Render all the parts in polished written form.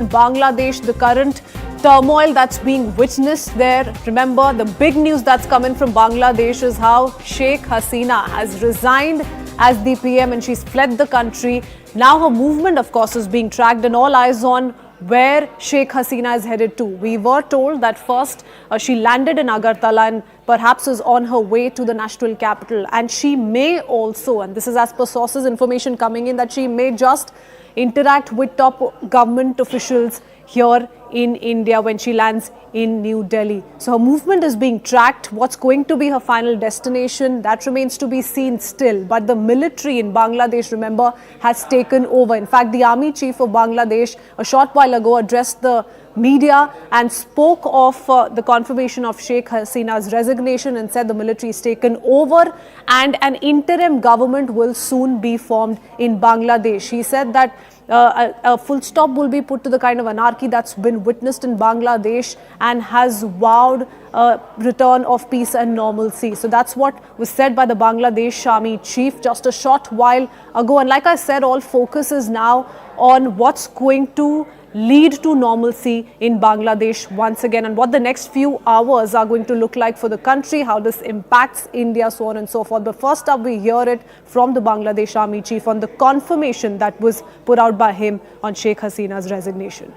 Bangladesh, the current turmoil that's being witnessed there. Remember, the big news that's coming from Bangladesh is how Sheikh Hasina has resigned as the PM and she's fled the country. Now her movement, of course, is being tracked and all eyes on where Sheikh Hasina is headed to. We were told that first she landed in Agartala and perhaps is on her way to the national capital. And she may also, and this is as per sources information coming in, that she may just interact with top government officials here in India when she lands in New Delhi. So her movement is being tracked. What's going to be her final destination, that remains to be seen still. But the military in Bangladesh, remember, has taken over. In fact, the army chief of Bangladesh a short while ago addressed the media and spoke of the confirmation of Sheikh Hasina's resignation and said the military is taken over and an interim government will soon be formed in Bangladesh. He said that a full stop will be put to the kind of anarchy that's been witnessed in Bangladesh and has vowed a return of peace and normalcy. So that's what was said by the Bangladesh Army chief just a short while ago. And like I said, all focus is now on what's going to lead to normalcy in Bangladesh once again and what the next few hours are going to look like for the country, how this impacts India, so on and so forth. But first up, we hear it from the Bangladesh Army chief on the confirmation that was put out by him on Sheikh Hasina's resignation.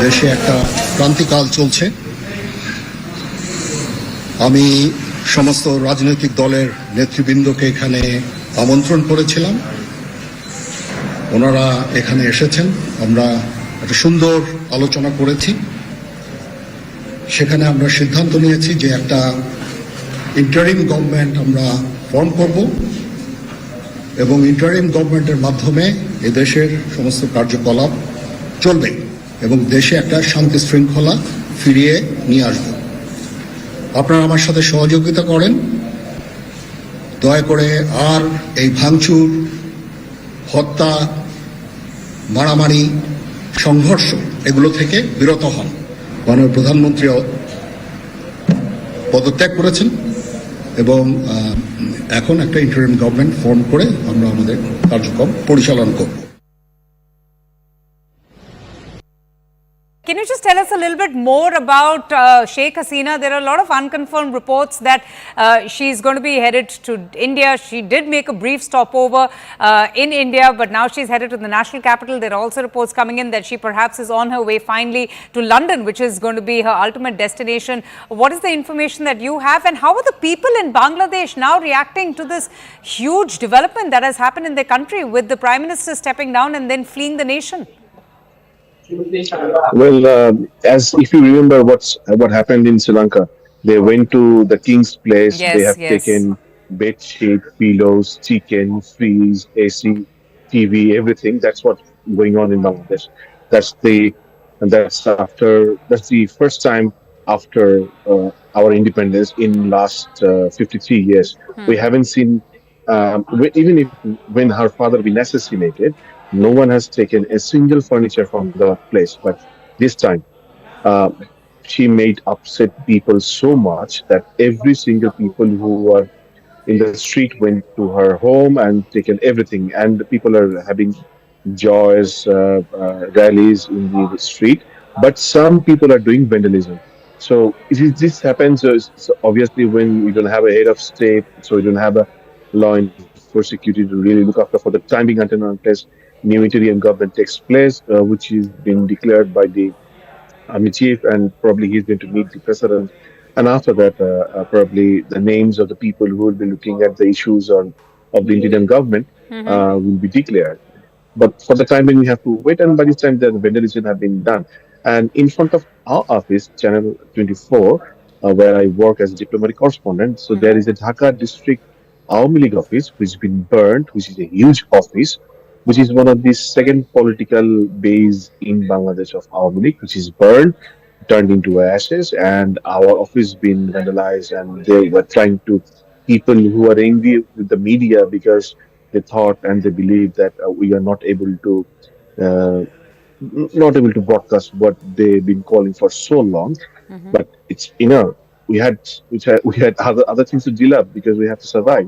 দেশে একটা ক্রান্তিকাল চলছে। আমি সমস্ত রাজনৈতিক দলের নেতৃবৃন্দকে এখানে আমন্ত্রণ করেছিলাম। ওনারা এখানে এসেছেন, আমরা একটা সুন্দর আলোচনা করেছি। সেখানে আমরা সিদ্ধান্ত নিয়েছি যে একটা ইন্টারিম গভর্নমেন্ট আমরা ফর্ম করব এবং ইন্টারিম গভর্নমেন্টের মাধ্যমে এদেশের সমস্ত কার্যকলাপ চলবে এবং দেশে একটা শান্তি শৃঙ্খলা ফিরিয়ে নিয়ে আসব। আপনারা আমার সাথে সহযোগিতা করেন, দয়া করে আর এই ভাঙচুর, হত্যা, মারামারি, সংঘর্ষ এগুলো থেকে বিরত হন। মাননীয় প্রধানমন্ত্রী পদত্যাগ করেছেন এবং এখন একটা ইন্টারিম গভর্নমেন্ট ফর্ম করে আমরা আমাদের কার্যক্রম পরিচালনা করব। Can you just tell us a little bit more about Sheikh Hasina? There are a lot of unconfirmed reports that she's going to be headed to India. She did make a brief stopover in India, but now she's headed to the national capital. There are also reports coming in that she perhaps is on her way finally to London, which is going to be her ultimate destination. What is the information that you have, and how are the people in Bangladesh now reacting to this huge development that has happened in their country with the Prime Minister stepping down and then fleeing the nation? Well, as if you remember what happened in Sri Lanka, they went to the king's place. Yes, they have taken bed sheet, pillows, chicken, freeze, AC, TV, everything. That's what's going on in Bangladesh. That's the first time after our independence in last 53 years. We haven't seen even when her father been assassinated. No one has taken a single furniture from the place, but this time she made upset people so much that every single people who were in the street went to her home and taken everything, and the people are having joyous rallies in the street. But some people are doing vandalism. So this happens so obviously when we don't have a head of state, so we don't have a law enforcement security to really look after for the time being until unless new interim government takes place, which is been declared by the army chief, and probably he's going to meet the president. And after that, probably the names of the people who will be looking at the issues of the interim government will be declared. But for the time being, we have to wait, and by this time, the vandalism have been done. And in front of our office, Channel 24, where I work as a diplomatic correspondent, so there is a Dhaka district Awami League office, which has been burned, which is a huge office, which is one of the second political base in Bangladesh of Awami League, which is burned, turned into ashes, and our office been vandalized, and they were trying to, people who are angry with the media because they thought and they believe that we are not able to broadcast what they've been calling for so long. But it's we had other things to deal up because we have to survive.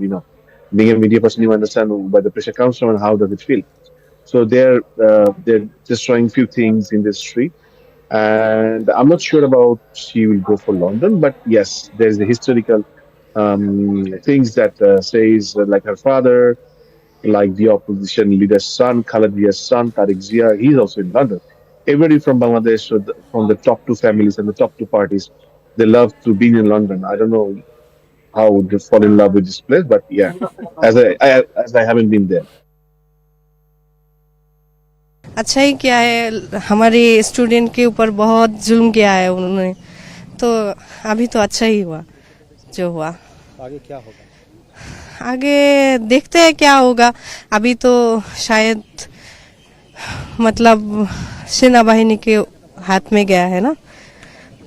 Being a media person, you understand where the pressure comes from and how does it feel. So they're destroying few things in the street. And I'm not sure about she will go for London, but yes, there's the historical things that says like her father, like the opposition leader's son, Khaled Zia's son, Tariq Zia, he's also in London. Everybody from Bangladesh, from the top two families and the top two parties, they love to be in London. I don't know how they fall in love with this place, but yeah, as I haven't been there. अच्छा ही किया है, हमारे student के ऊपर बहुत जुल्म किया है उन्होंने, तो अभी तो अच्छा ही हुआ जो हुआ। आगे क्या होगा? आगे देखते हैं क्या होगा। अभी तो शायद मतलब सेना बाहिनी के हाथ में गया है ना,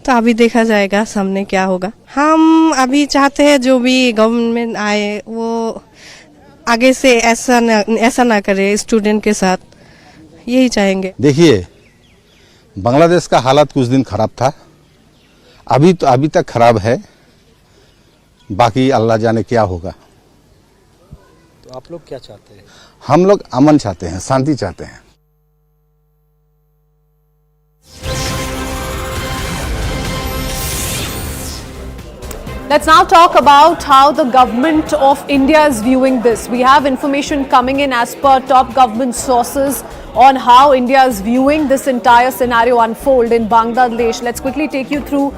तो अभी देखा जाएगा सामने क्या होगा। हम अभी चाहते हैं जो भी गवर्नमेंट आए वो आगे से ऐसा ना करे स्टूडेंट के साथ, यही चाहेंगे। देखिए, बांग्लादेश का हालात कुछ दिन खराब था, अभी तक खराब है, बाकी अल्लाह जाने क्या होगा। तो आप लोग क्या चाहते हैं? हम लोग अमन चाहते हैं, शांति चाहते हैं। Let's now talk about how the government of India is viewing this. We have information coming in as per top government sources on how India is viewing this entire scenario unfold in Bangladesh. Let's quickly take you through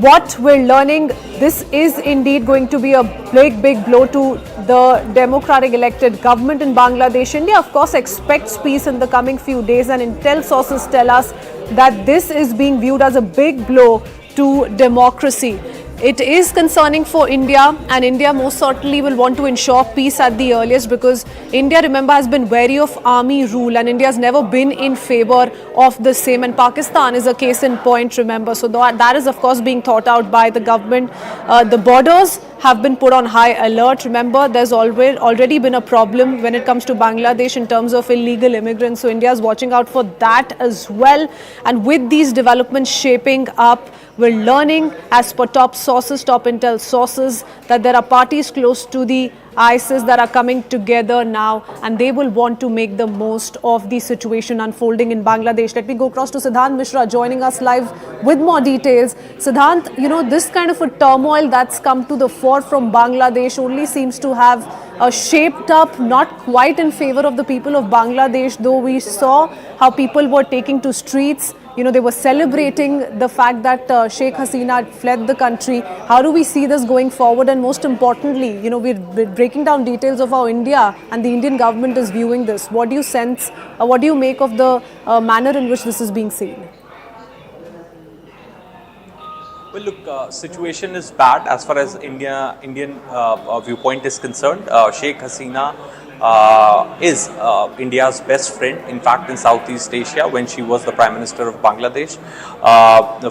what we're learning. This is indeed going to be a big blow to the democratic elected government in Bangladesh. India, of course, expects peace in the coming few days, and intel sources tell us that this is being viewed as a big blow to democracy. It is concerning for India, and India most certainly will want to ensure peace at the earliest, because India, remember, has been wary of army rule, and India has never been in favor of the same, and Pakistan is a case in point, remember. So that is of course being thought out by the government. The borders have been put on high alert. Remember, there's already been a problem when it comes to Bangladesh in terms of illegal immigrants, so India is watching out for that as well. And with these developments shaping up, we're learning as per top sources, top intel sources, that there are parties close to the ISIS that are coming together now, and they will want to make the most of the situation unfolding in Bangladesh. Let me go across to Siddhant Mishra joining us live with more details. Siddhant, this kind of a turmoil that's come to the fore from Bangladesh only seems to have shaped up not quite in favor of the people of Bangladesh, though we saw how people were taking to streets. They were celebrating the fact that Sheikh Hasina had fled the country. How do we see this going forward? And most importantly, we're breaking down details of how India and the Indian government is viewing this. What do you sense, what do you make of the manner in which this is being seen? Well, look, situation is bad as far as Indian viewpoint is concerned. Sheikh Hasina is India's best friend, in fact, in Southeast Asia, when she was the Prime Minister of Bangladesh.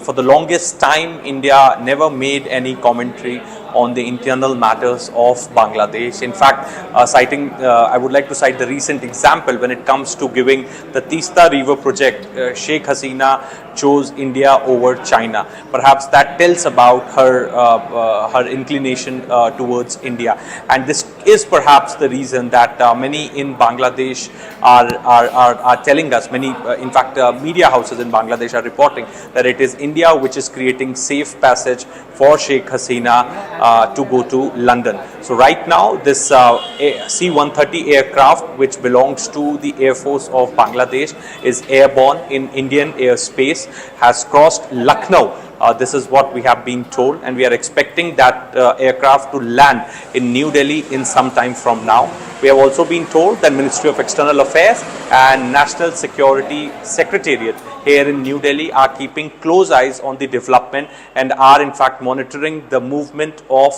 For the longest time, India never made any commentary on the internal matters of Bangladesh. In fact, I would like to cite the recent example when it comes to giving the Tista River project. Sheikh Hasina chose India over China. Perhaps that tells about her inclination towards India, and this is perhaps the reason that many in Bangladesh are telling us, many in fact media houses in Bangladesh are reporting that it is India which is creating safe passage for Sheikh Hasina to go to London. So right now this C-130 aircraft, which belongs to the Air Force of Bangladesh, is airborne in Indian airspace, has crossed Lucknow. This is what we have been told, and we are expecting that aircraft to land in New Delhi in some time from now. We have also been told that Ministry of External Affairs and National Security Secretariat here in New Delhi are keeping close eyes on the development and are in fact monitoring the movement of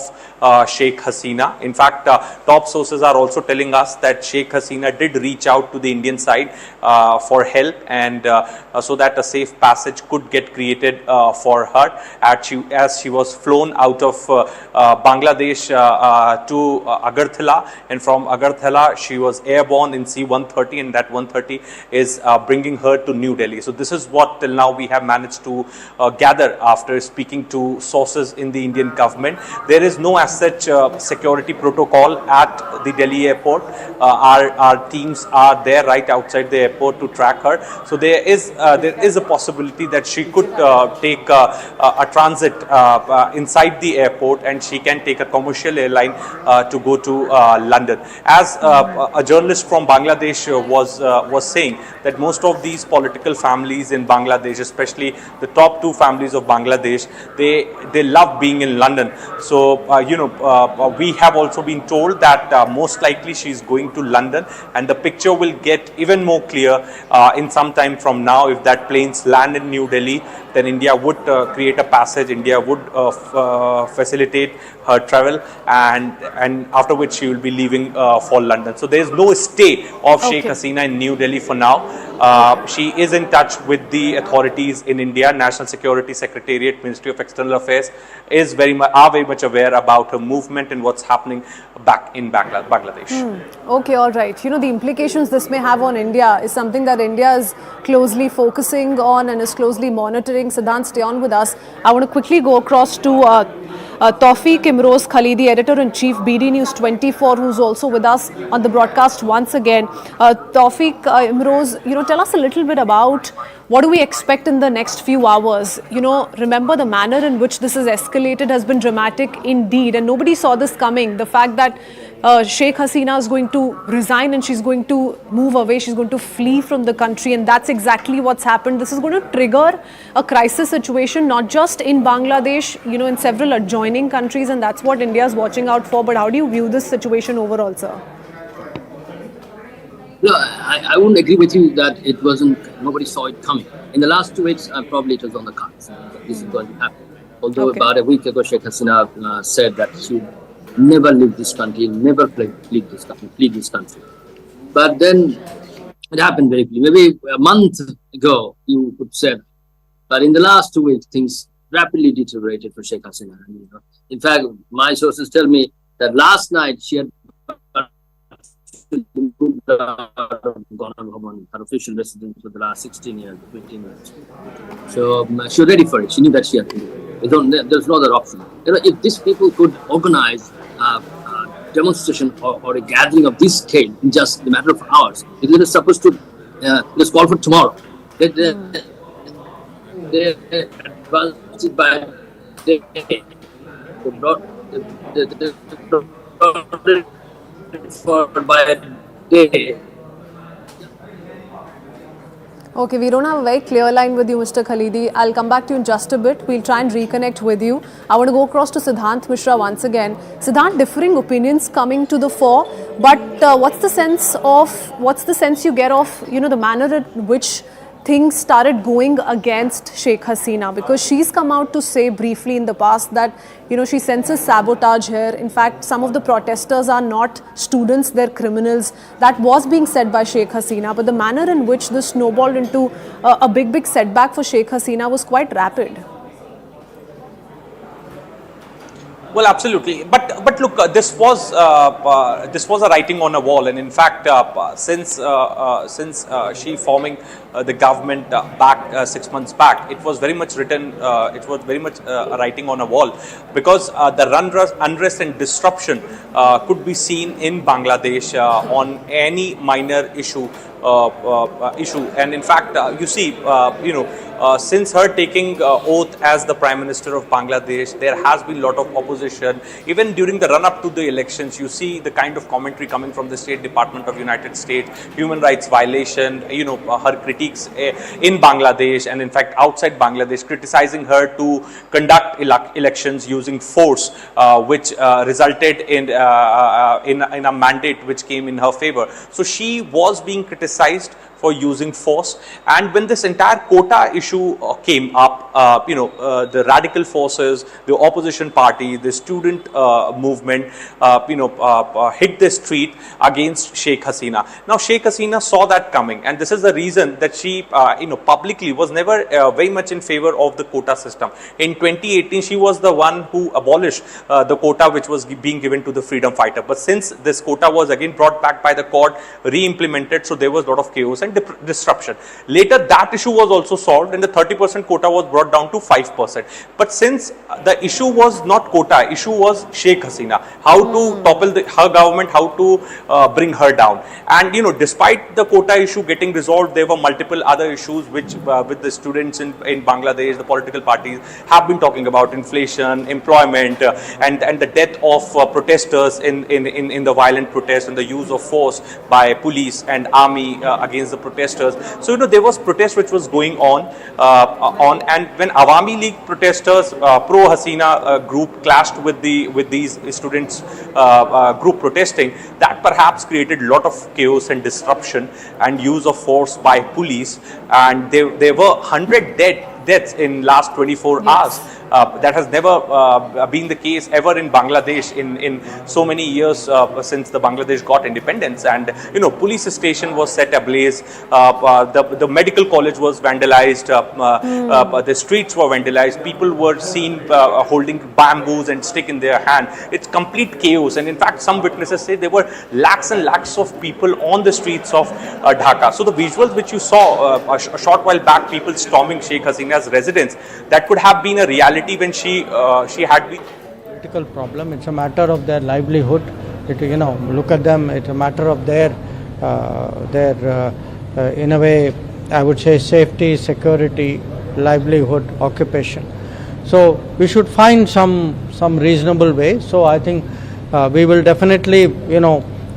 Sheikh Hasina. In fact, top sources are also telling us that Sheikh Hasina did reach out to the Indian side for help, and so that a safe passage could get created for her as she was flown out of Bangladesh to Agartala, and from Agartala she was airborne in C-130, and that 130 is bringing her to New Delhi. So this is what till now we have managed to gather after speaking to sources in the Indian government. There is no as such security protocol at the Delhi airport. Our teams are there right outside the airport to track her. So there is a possibility that she could take a transit inside the airport, and she can take a commercial airline to go to London. As a journalist from Bangladesh was saying that most of these political families in Bangladesh, especially the top two families of Bangladesh, they love being in London. So we have also been told that most likely she is going to London, and the picture will get even more clear in some time from now. If that planes land in New Delhi, then India would create a passage, India would facilitate her travel, and after which she will be leaving for London. So there is no stay of Sheikh Hasina in New Delhi for now. She is in touch with the authorities in India. National Security Secretariat, Ministry of External Affairs is very much aware about her movement and what's happening back in Bangladesh. Okay, all right. The implications this may have on India is something that India is closely focusing on and is closely monitoring. Siddhant, stay on with us. I want to quickly go across to Tawfiq Imroz Khalidi, Editor-in-Chief, BD News 24, who's also with us on the broadcast once again. Tawfiq Imroz, tell us a little bit about what do we expect in the next few hours. Remember the manner in which this has escalated has been dramatic indeed, and nobody saw this coming. The fact that Sheikh Hasina is going to resign and she's going to move away, she's going to flee from the country, and that's exactly what's happened. This is going to trigger a crisis situation, not just in Bangladesh, in several adjoining countries, and that's what India is watching out for. But how do you view this situation overall, sir? No, I wouldn't agree with you that nobody saw it coming. In the last 2 weeks, probably it was on the cards. This is going to happen. Although about a week ago, Sheikh Hasina said that she would never leave this country, never flee this country. But then it happened very quickly. Maybe a month ago, you could say, but in the last 2 weeks, things rapidly deteriorated for Sheikh Hasina. In fact, my sources tell me that last night she had moved out of Ghana, her official residence for the last 16 years, 15 years. So she was ready for it. She knew that she had to do it. There's no other option. If these people could organize a demonstration or a gathering of this scale in just a matter of hours, it is supposed to let's call for tomorrow. They advanced it by day. They brought by day. Okay, we don't have a very clear line with you, Mr. Khalidi. I'll come back to you in just a bit. We'll try and reconnect with you. I want to go across to Siddhant Mishra once again. Siddhant, differing opinions coming to the fore, but what's the sense you get of, the manner in which things started going against Sheikh Hasina? Because she's come out to say briefly in the past that, she senses sabotage here. In fact, some of the protesters are not students, they're criminals. That was being said by Sheikh Hasina. But the manner in which this snowballed into a big setback for Sheikh Hasina was quite rapid. Well, absolutely, but look, this was a writing on a wall, and in fact, since she forming the government back 6 months back, it was very much written. It was very much a writing on a wall, because the unrest and disruption could be seen in Bangladesh on any minor issue. And in fact, you see, since her taking oath as the Prime Minister of Bangladesh, there has been a lot of opposition. Even during the run-up to the elections, you see the kind of commentary coming from the State Department of United States, human rights violation, her critiques in Bangladesh, and in fact outside Bangladesh, criticizing her to conduct elections using force, which resulted in a mandate which came in her favor. So she was being criticized for using force, and when this entire quota issue came up, the radical forces, the opposition party, the student movement, hit the street against Sheikh Hasina. Now, Sheikh Hasina saw that coming, and this is the reason that she, publicly was never very much in favor of the quota system. In 2018, she was the one who abolished the quota which was being given to the freedom fighter. But since this quota was again brought back by the court, re-implemented, so there was a lot of chaos and disruption. Later, that issue was also solved, and the 30% quota was brought down to 5%. But since the issue was not quota, issue was Sheikh Hasina, how to topple her government, how to bring her down. And despite the quota issue getting resolved, there were multiple other issues which with the students in Bangladesh, the political parties have been talking about: inflation, employment, and the death of protesters in the violent protests, and the use of force by police and army against the protesters. So there was protest which was going on, and when Awami League protesters, pro Hasina group clashed with these students group protesting, that perhaps created a lot of chaos and disruption and use of force by police, and there were 100 deaths in last 24 hours. That has never been the case ever in Bangladesh in so many years since the Bangladesh got independence. And police station was set ablaze, the medical college was vandalized, the streets were vandalized, people were seen holding bamboos and stick in their hand. It's complete chaos, and in fact some witnesses say there were lakhs and lakhs of people on the streets of Dhaka. So the visuals which you saw a short while back, people storming Sheikh Hasina's residence, that could have been a reality when she had been. Political problem. It's a matter of their livelihood. Look at them. It's a matter of their in a way, I would say, safety, security, livelihood, occupation. So we should find some reasonable way. So I think we will definitely,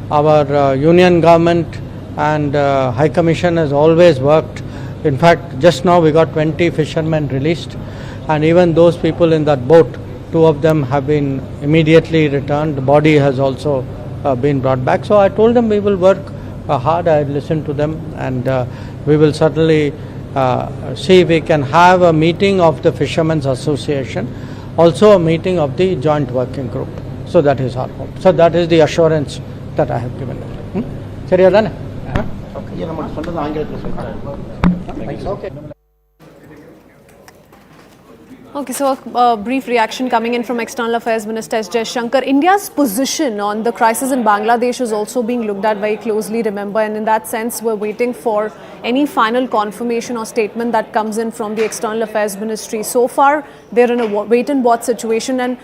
our union government and High Commission has always worked. In fact, just now we got 20 fishermen released, and even those people in that boat, 2 of them have been immediately returned. The body has also been brought back. So I told them we will work hard. I listened to them, and we will certainly see if we can have a meeting of the Fishermen's Association, also a meeting of the joint working group. So that is our hope. So that is the assurance that I have given them. Serious? Okay. Okay, so a brief reaction coming in from External Affairs Minister S. Jaishankar. India's position on the crisis in Bangladesh is also being looked at very closely, remember, and in that sense, we're waiting for any final confirmation or statement that comes in from the External Affairs Ministry. So far, they're in a wait-and-watch situation, and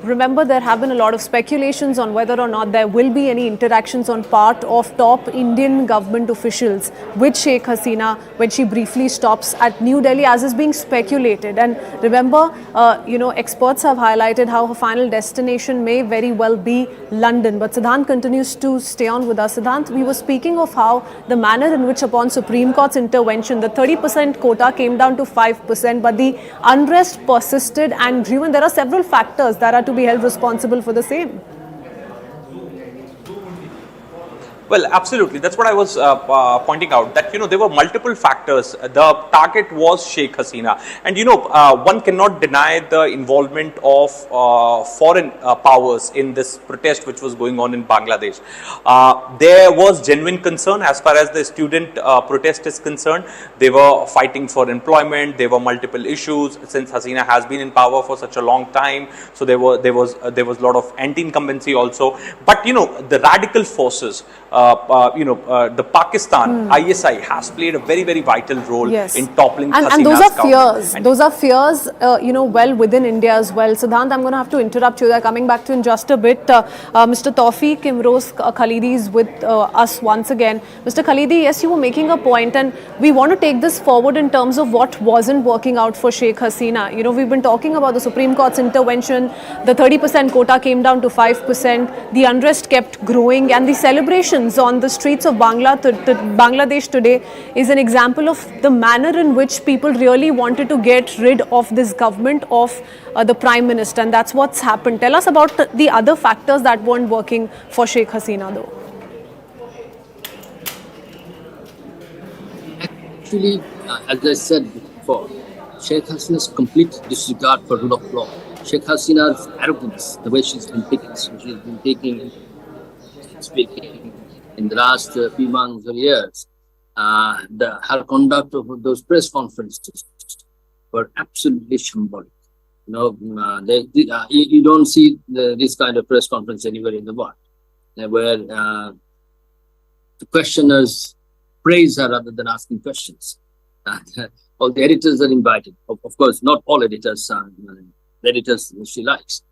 remember, there have been a lot of speculations on whether or not there will be any interactions on part of top Indian government officials with Sheikh Hasina when she briefly stops at New Delhi, as is being speculated. And remember, experts have highlighted how her final destination may very well be London. But Siddhant continues to stay on with us. Siddhant, we were speaking of how the manner in which upon Supreme Court's intervention, the 30% quota came down to 5%, but the unrest persisted and grew, and there are several factors that are to be held responsible for the same. Well, absolutely. That's what I was pointing out, that, there were multiple factors. The target was Sheikh Hasina. And, one cannot deny the involvement of foreign powers in this protest which was going on in Bangladesh. There was genuine concern as far as the student protest is concerned. They were fighting for employment. There were multiple issues since Hasina has been in power for such a long time. So there was a lot of anti-incumbency also. But, the radical forces, the Pakistan, ISI has played a very, very vital role in toppling Hasina's and those are government. fears. Those are fears, well within India as well. Siddhant, I'm going to have to interrupt you there. Coming back to in just a bit, Mr. Tawfiq Imroz Khalidi is with us once again. Mr. Khalidi, yes, you were making a point, and we want to take this forward in terms of what wasn't working out for Sheikh Hasina. We've been talking about the Supreme Court's intervention. The 30% quota came down to 5%. The unrest kept growing, and the celebrations on the streets of Bangladesh today is an example of the manner in which people really wanted to get rid of this government of the Prime Minister, and that's what's happened. Tell us about the other factors that weren't working for Sheikh Hasina though. Actually, as I said before, Sheikh Hasina's complete disregard for rule of law, Sheikh Hasina's arrogance, the way she's been speaking in the last few months or years, her conduct of those press conferences were absolutely shambolic. You don't see this kind of press conference anywhere in the world, where the questioners praise her rather than asking questions. All the editors are invited. Of course, not all editors are editors she likes.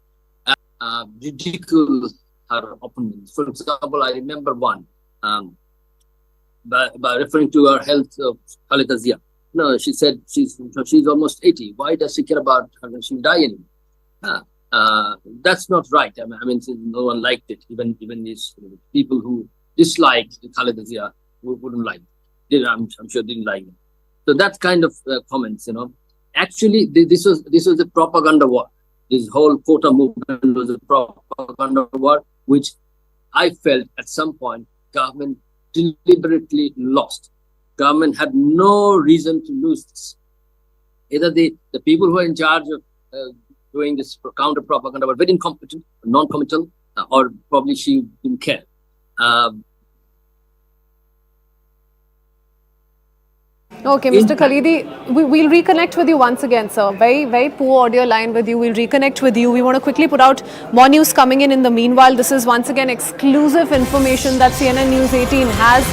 Ridicule her opponents. For example, I remember one by referring to her health of Khaleda Zia. No, she said she's almost 80. Why does she care about her when she'll die anyway? That's not right. I mean, no one liked it. Even these people who disliked Khaleda Zia wouldn't like it. I'm sure didn't like it. So that kind of comments, Actually, this was a propaganda war. This whole quota movement was a propaganda war, which I felt at some point government deliberately lost. Government had no reason to lose this. Either the people who are in charge of doing this counter propaganda were very incompetent, non-committal, or probably she didn't care. Okay, Mr. Khalidi, we'll reconnect with you once again, sir. Very, very poor audio line with you. We'll reconnect with you. We want to quickly put out more news coming in the meanwhile. This is once again exclusive information that CNN News 18 has.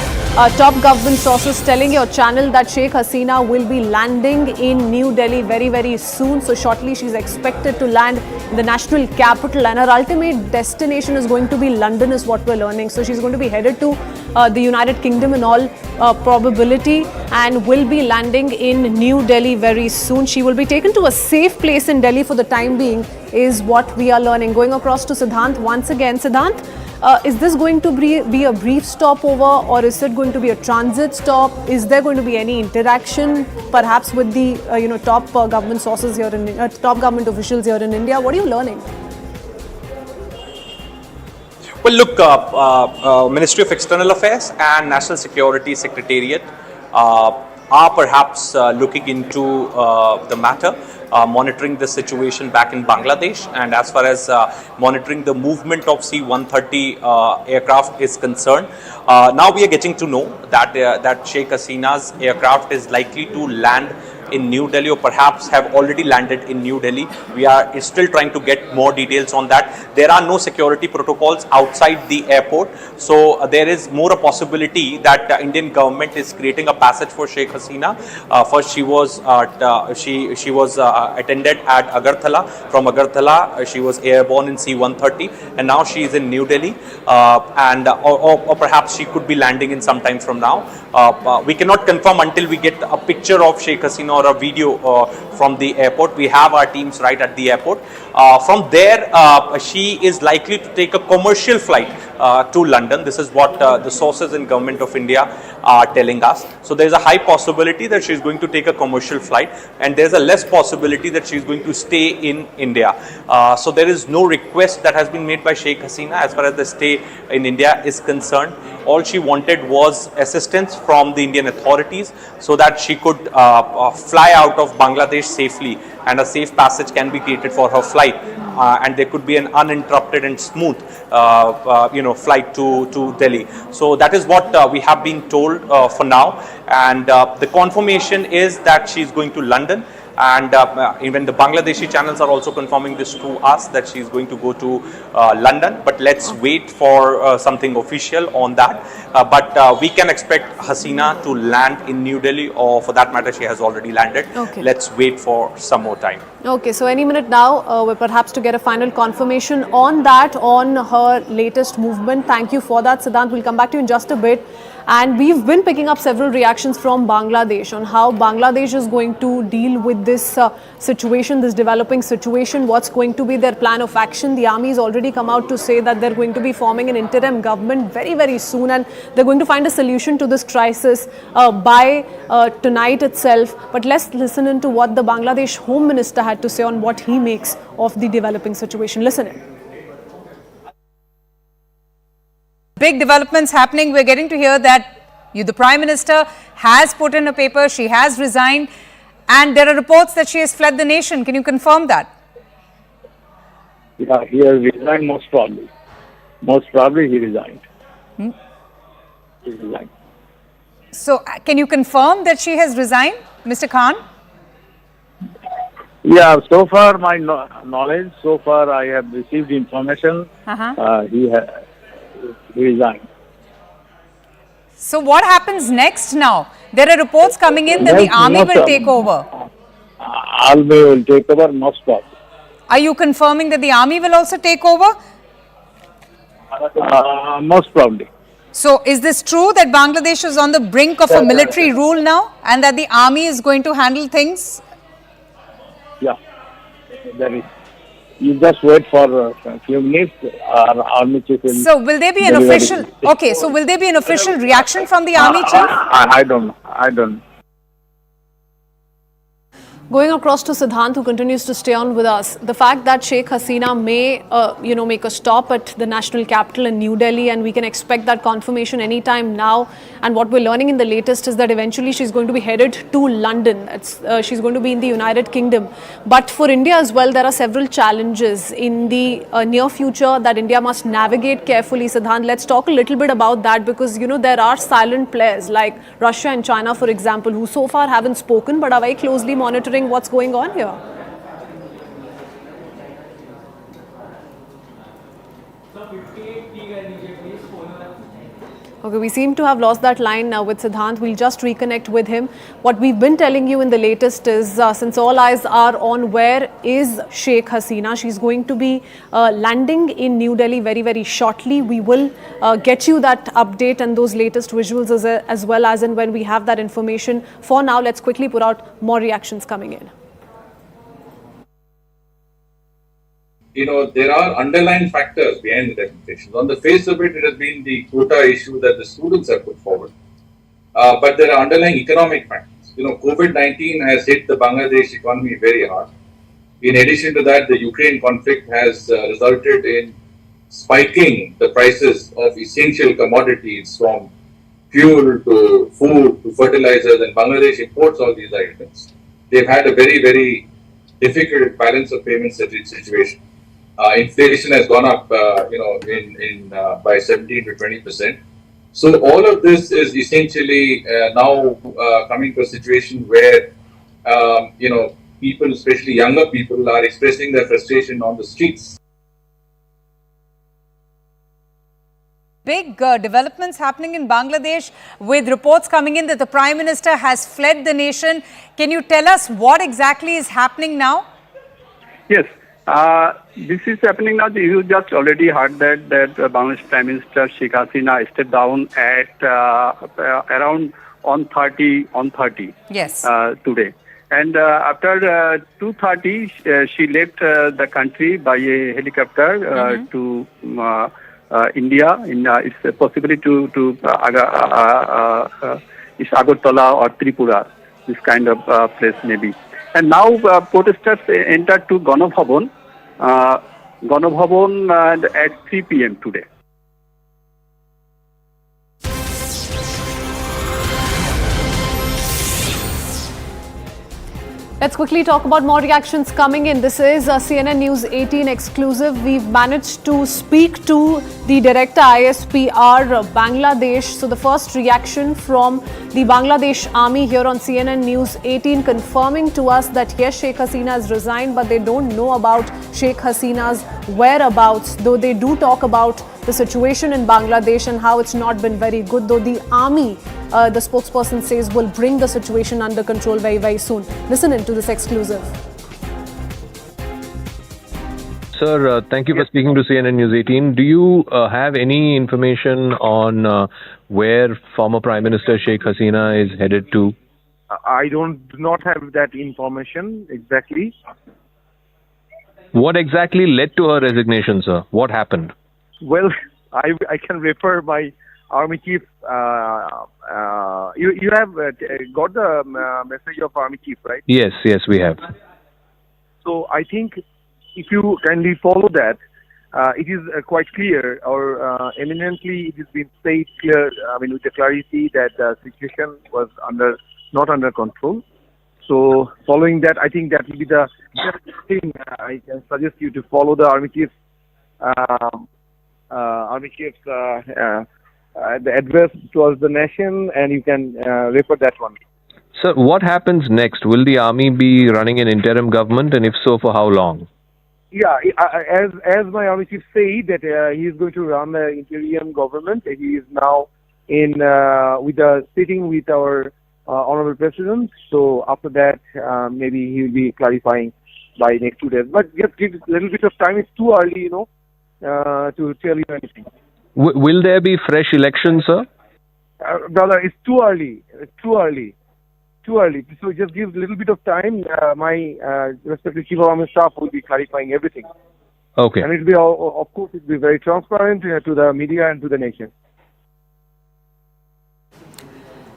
Top government sources telling your channel that Sheikh Hasina will be landing in New Delhi very, very soon. So shortly she's expected to land in the national capital, and her ultimate destination is going to be London, is what we're learning. So she's going to be headed to the United Kingdom in all probability, and will be landing in New Delhi very soon. She will be taken to a safe place in Delhi for the time being, is what we are learning. Going across to Siddhant once again. Siddhant, is this going to be a brief stopover, or is it going to be a transit stop? Is there going to be any interaction perhaps with the top government sources here in top government officials here in India? What are you learning? Well, look, Ministry of External Affairs and National Security Secretariat are perhaps looking into the matter, monitoring the situation back in Bangladesh, and as far as monitoring the movement of C-130 aircraft is concerned. Now we are getting to know that that Sheikh Hasina's aircraft is likely to land in New Delhi, or perhaps have already landed in New Delhi. We are still trying to get more details on that. There are no security protocols outside the airport, so there is more a possibility that the Indian government is creating a passage for Sheikh Hasina. First, she was attended at Agartala. From Agartala, she was airborne in C-130, and now she is in New Delhi, or perhaps she could be landing in some time from now. We cannot confirm until we get a picture of Sheikh Hasina or a video from the airport. We have our teams right at the airport. From there, she is likely to take a commercial flight to London. This is what the sources in Government of India are telling us. So there is a high possibility that she is going to take a commercial flight, and there is a less possibility that she is going to stay in India. So there is no request that has been made by Sheikh Hasina as far as the stay in India is concerned. All she wanted was assistance from the Indian authorities so that she could fly out of Bangladesh safely, and a safe passage can be created for her flight, and there could be an uninterrupted and smooth flight to Delhi. So that is what we have been told for now, and the confirmation is that she is going to London. And even the Bangladeshi channels are also confirming this to us, that she is going to go to London. But let's wait for something official on that. But we can expect Hasina to land in New Delhi, or for that matter, she has already landed. Okay. Let's wait for some more time. Okay, so any minute now, we're perhaps to get a final confirmation on that, on her latest movement. Thank you for that, Siddhant. We'll come back to you in just a bit. And we've been picking up several reactions from Bangladesh on how Bangladesh is going to deal with this situation, this developing situation. What's going to be their plan of action? The army has already come out to say that they're going to be forming an interim government very, very soon, and they're going to find a solution to this crisis by tonight itself. But let's listen into what the Bangladesh Home Minister had to say on what he makes of the developing situation. Listen in. Big developments happening. We're getting to hear that the Prime Minister has put in a paper, she has resigned. And there are reports that she has fled the nation. Can you confirm that? Yeah, he has resigned most probably. Most probably he resigned. He resigned. So, can you confirm that she has resigned, Mr. Khan? Yeah, so far my knowledge, so far I have received information, he resigned. So, what happens next now? There are reports coming in that the army will take over. Army will take over most probably. Are you confirming that the army will also take over? Most probably. So, is this true that Bangladesh is on the brink of a military rule now and that the army is going to handle things? Yeah, that is. You just wait for a few minutes. Our army chief will. So, will there be an official? Okay, so will there be an official reaction from the army chief? I don't know. I don't know. Going across to Siddhant, who continues to stay on with us, the fact that Sheikh Hasina may, make a stop at the national capital in New Delhi, and we can expect that confirmation anytime now. And what we're learning in the latest is that eventually she's going to be headed to London. She's going to be in the United Kingdom. But for India as well, there are several challenges in the near future that India must navigate carefully. Siddhant, let's talk a little bit about that, because, there are silent players like Russia and China, for example, who so far haven't spoken but are very closely monitoring what's going on here. Okay, we seem to have lost that line now with Siddhant. We'll just reconnect with him. What we've been telling you in the latest is, since all eyes are on where is Sheikh Hasina, she's going to be landing in New Delhi very, very shortly. We will get you that update and those latest visuals as well as in when we have that information. For now, let's quickly put out more reactions coming in. There are underlying factors behind the demonstrations. On the face of it, it has been the quota issue that the students have put forward. But there are underlying economic factors. COVID-19 has hit the Bangladesh economy very hard. In addition to that, the Ukraine conflict has resulted in spiking the prices of essential commodities, from fuel to food to fertilizers, and Bangladesh imports all these items. They've had a very, very difficult balance of payments situation. Inflation has gone up, by 17 to 20%. So all of this is essentially now coming to a situation where, people, especially younger people, are expressing their frustration on the streets. Big developments happening in Bangladesh, with reports coming in that the Prime Minister has fled the nation. Can you tell us what exactly is happening now? Yes. This is happening now. You just already heard that Bangladesh Prime Minister Sheikh Hasina stepped down at around 1:30 Yes. Today. And after 2:30, she left the country by a helicopter to India. It's possibly to it's Agartala or Tripura, this kind of place maybe. And now protesters entered to Ganabhavan at 3 p.m. today. Let's quickly talk about more reactions coming in. This is a CNN News 18 exclusive. We've managed to speak to the Director ISPR Bangladesh. So the first reaction from the Bangladesh Army here on CNN News 18, confirming to us that yes, Sheikh Hasina has resigned, but they don't know about Sheikh Hasina's whereabouts, though they do talk about the situation in Bangladesh and how it's not been very good, though the army, the spokesperson says, will bring the situation under control very, very soon. Listen in to this exclusive. Sir, thank you for speaking to CNN News 18. Do you have any information on where former Prime Minister Sheikh Hasina is headed to? I do not have that information exactly. What exactly led to her resignation, sir? What happened? Well, I can refer my Army Chief. You have got the message of Army Chief, right? Yes, we have. So I think if you kindly follow that, it is quite clear, or eminently it has been said clear, with the clarity that the situation was not under control. So following that, I think that will be the best thing. I can suggest you to follow the Army Chief's the address towards the nation, and you can refer that one. Sir, what happens next? Will the army be running an interim government, and if so, for how long? Yeah, as my Army Chief said that he is going to run the interim government. He is now in sitting with our Honorable President. So after that, maybe he will be clarifying by next 2 days. But just give a little bit of time. It's too early, to tell you anything. Will there be fresh elections, sir? Brother, it's too early. It's too early. Too early. So just give a little bit of time. My respected Chief of Army Staff will be clarifying everything. Okay. And it will be, of course, it will be very transparent to the media and to the nation.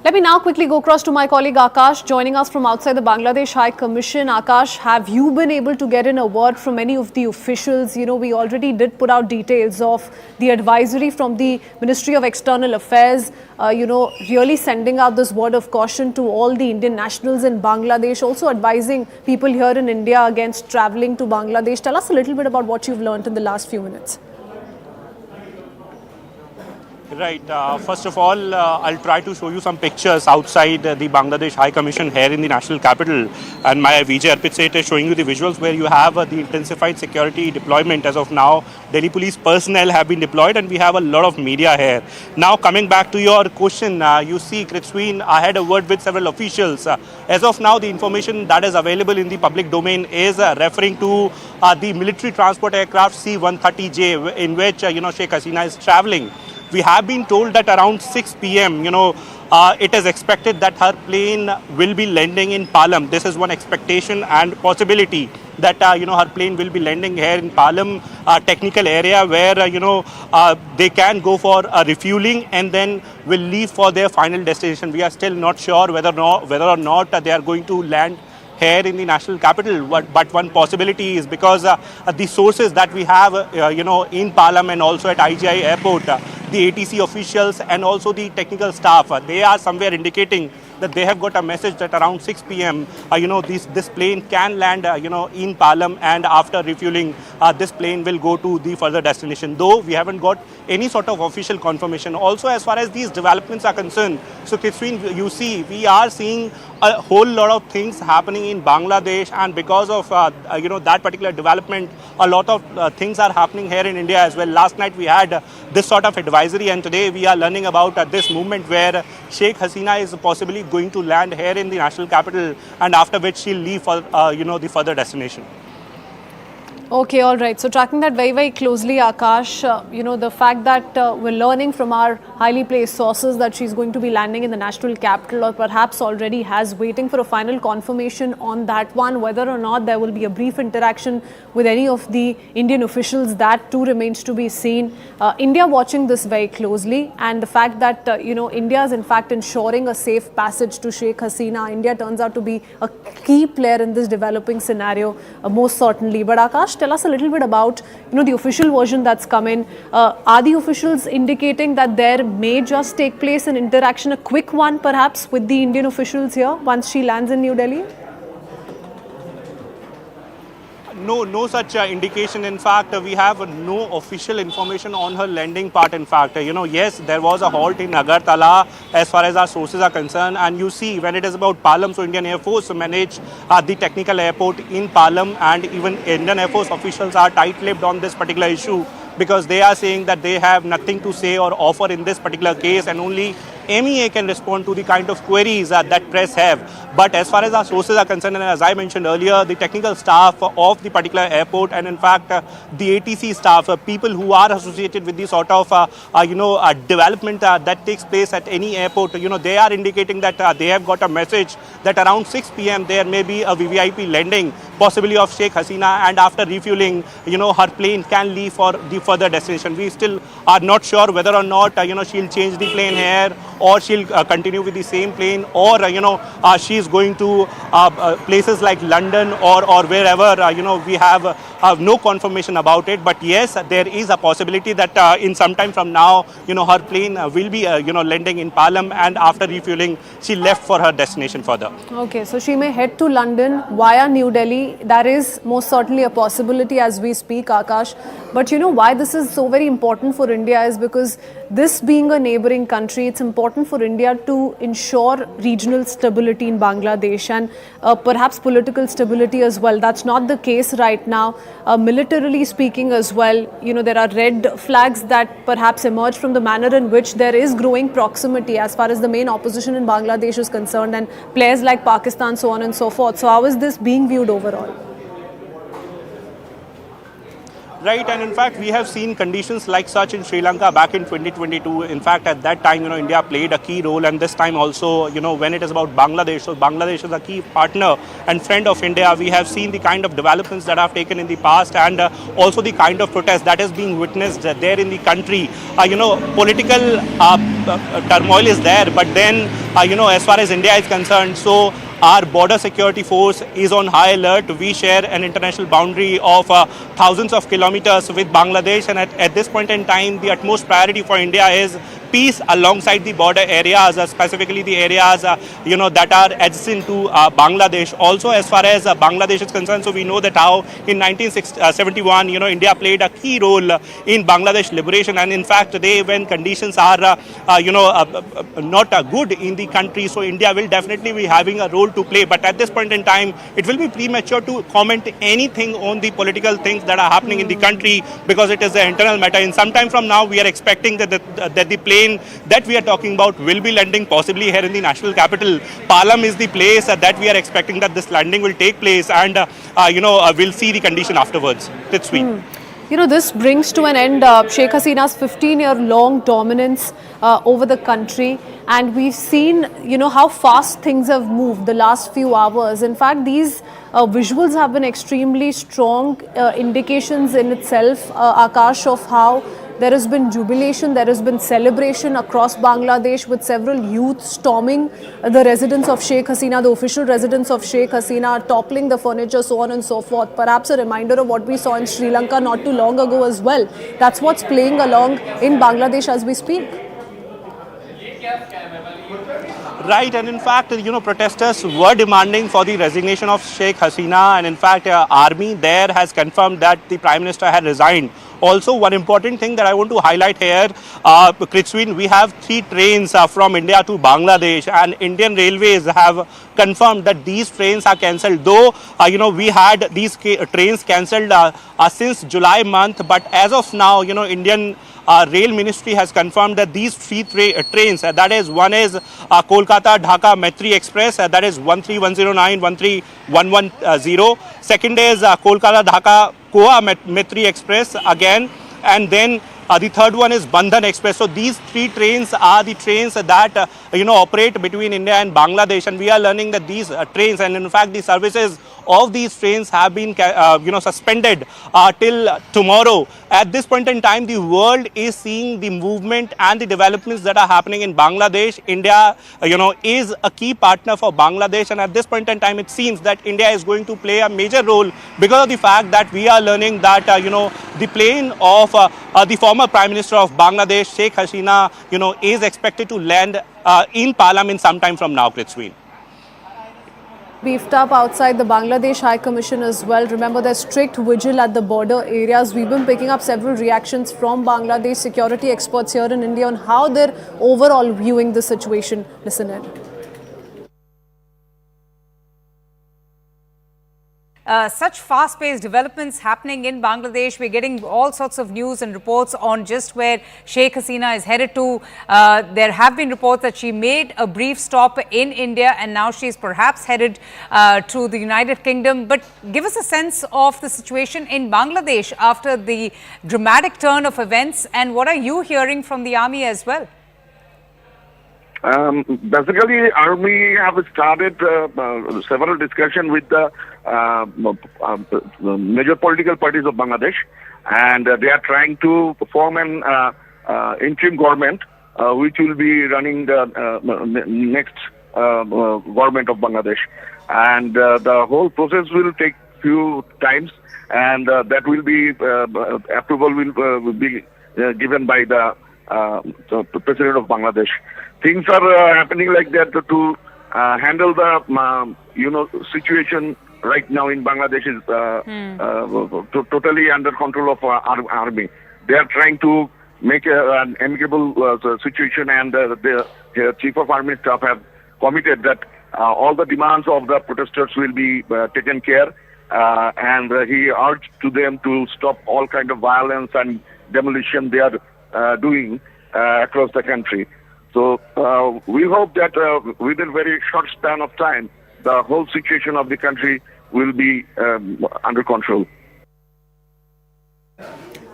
Let me now quickly go across to my colleague Akash, joining us from outside the Bangladesh High Commission. Akash, have you been able to get in a word from any of the officials? We already did put out details of the advisory from the Ministry of External Affairs, really sending out this word of caution to all the Indian nationals in Bangladesh, also advising people here in India against traveling to Bangladesh. Tell us a little bit about what you've learned in the last few minutes. Right. First of all, I'll try to show you some pictures outside the Bangladesh High Commission here in the national capital. And my VJ Arpit Seth is showing you the visuals where you have the intensified security deployment. As of now, Delhi police personnel have been deployed and we have a lot of media here. Now, coming back to your question, you see, Kritsween, I had a word with several officials. As of now, the information that is available in the public domain is referring to the military transport aircraft C-130J in which, Sheikh Hasina is traveling. We have been told that around 6 p.m., it is expected that her plane will be landing in Palam. This is one expectation and possibility that, her plane will be landing here in Palam, technical area where, they can go for refueling and then will leave for their final destination. We are still not sure whether or not they are going to land here in the national capital, but one possibility is because the sources that we have, in Palam and also at IGI airport, the ATC officials and also the technical staff, they are somewhere indicating that they have got a message that around 6 p.m. This plane can land, in Palam, and after refueling, this plane will go to the further destination. Though we haven't got any sort of official confirmation. Also, as far as these developments are concerned, so Kritsween, you see, we are seeing a whole lot of things happening in Bangladesh, and because of that particular development, a lot of things are happening here in India as well. Last night we had this sort of advisory, and today we are learning about this movement where Sheikh Hasina is possibly going to land here in the national capital, and after which she'll leave for the further destination. Okay, all right. So tracking that very, very closely, Akash, the fact that we're learning from our highly placed sources that she's going to be landing in the national capital, or perhaps already has, waiting for a final confirmation on that one, whether or not there will be a brief interaction with any of the Indian officials, that too remains to be seen. India watching this very closely, and the fact that, India is in fact ensuring a safe passage to Sheikh Hasina. India turns out to be a key player in this developing scenario, most certainly. But Akash, tell us a little bit about, the official version that's come in. Are the officials indicating that there may just take place an interaction, a quick one perhaps, with the Indian officials here once she lands in New Delhi? No such indication. In fact, we have no official information on her landing part. In fact, yes, there was a halt in Agartala as far as our sources are concerned. And you see, when it is about Palam, so Indian Air Force manage the technical airport in Palam, and even Indian Air Force officials are tight-lipped on this particular issue because they are saying that they have nothing to say or offer in this particular case, and only MEA can respond to the kind of queries that press have. But as far as our sources are concerned, and as I mentioned earlier, the technical staff of the particular airport, and in fact the ATC staff, people who are associated with the sort of development that takes place at any airport, they are indicating that they have got a message that around 6 p.m. there may be a VVIP landing, possibly of Sheikh Hasina, and after refueling, her plane can leave for the further destination. We still are not sure whether or not she'll change the plane here, or she'll continue with the same plane, or she's going to places like London or wherever we have no confirmation about it. But yes, there is a possibility that in some time from now, her plane will be, landing in Palam, and after refueling, she left for her destination further. Okay, so she may head to London via New Delhi. That is most certainly a possibility as we speak, Akash. But why this is so very important for India is because this being a neighboring country, it's important for India to ensure regional stability in Bangladesh and perhaps political stability as well. That's not the case right now. Militarily speaking as well, there are red flags that perhaps emerge from the manner in which there is growing proximity as far as the main opposition in Bangladesh is concerned and players like Pakistan, so on and so forth. So how is this being viewed overall? Right, and in fact, we have seen conditions like such in Sri Lanka back in 2022. In fact, at that time, India played a key role, and this time also, when it is about Bangladesh, so Bangladesh is a key partner and friend of India. We have seen the kind of developments that have taken in the past, and also the kind of protest that is being witnessed there in the country. Political turmoil is there, but then, as far as India is concerned, so our border security force is on high alert. We share an international boundary of thousands of kilometers with Bangladesh, and at this point in time, the utmost priority for India is peace alongside the border areas, specifically the areas that are adjacent to Bangladesh. Also, as far as Bangladesh is concerned, so we know that how in 1971, India played a key role in Bangladesh liberation, and in fact, today when conditions are not good in the country, so India will definitely be having a role to play. But at this point in time, it will be premature to comment anything on the political things that are happening in the country because it is an internal matter. In some time from now, we are expecting that the plane that we are talking about will be landing possibly here in the national capital. Palam is the place that we are expecting that this landing will take place, and we'll see the condition afterwards. It's sweet. This brings to an end Sheikh Hasina's 15-year-long dominance over the country, and we've seen, how fast things have moved the last few hours. In fact, these visuals have been extremely strong indications in itself, Akash, of how there has been jubilation, there has been celebration across Bangladesh with several youth storming the residence of Sheikh Hasina, the official residence of Sheikh Hasina, toppling the furniture, so on and so forth. Perhaps a reminder of what we saw in Sri Lanka not too long ago as well. That's what's playing along in Bangladesh as we speak. Right, and in fact, protesters were demanding for the resignation of Sheikh Hasina, and in fact, army there has confirmed that the Prime Minister had resigned. Also, one important thing that I want to highlight here, Kritswin, we have 3 trains from India to Bangladesh, and Indian Railways have confirmed that these trains are cancelled. Though, we had these trains cancelled since July month, but as of now, Indian Rail Ministry has confirmed that these 3 trains, that is, one is Kolkata Dhaka Maitri Express, that is 13109, 13110. Second is Kolkata Dhaka Goa Maitri Express again, and then the third one is Bandhan Express. So these 3 trains are the trains that operate between India and Bangladesh, and we are learning that these trains, and in fact the services of these trains have been suspended till tomorrow. At this point in time, the world is seeing the movement and the developments that are happening in Bangladesh. India is a key partner for Bangladesh, and at this point in time it seems that India is going to play a major role because of the fact that we are learning that the plane of the former Prime Minister of Bangladesh, Sheikh Hasina, is expected to land in Palam in some time from now, Prithvi. Beefed up outside the Bangladesh High Commission as well. Remember, there's strict vigil at the border areas. We've been picking up several reactions from Bangladesh security experts here in India on how they're overall viewing the situation. Listen in. Such fast-paced developments happening in Bangladesh. We're getting all sorts of news and reports on just where Sheikh Hasina is headed to. There have been reports that she made a brief stop in India and now she's perhaps headed to the United Kingdom. But give us a sense of the situation in Bangladesh after the dramatic turn of events, and what are you hearing from the army as well? Basically, army have started several discussions with the major political parties of Bangladesh, and they are trying to form an interim government which will be running the next government of Bangladesh, and the whole process will take few times, and that will be approval will be given by the President of Bangladesh. Things are happening like that to handle the situation right now in Bangladesh is totally under control of our army. They are trying to make an amicable situation, and the Chief of Army Staff have committed that all the demands of the protesters will be taken care, and he urged to them to stop all kind of violence and demolition they are doing across the country. So we hope that within a very short span of time, the whole situation of the country will be under control.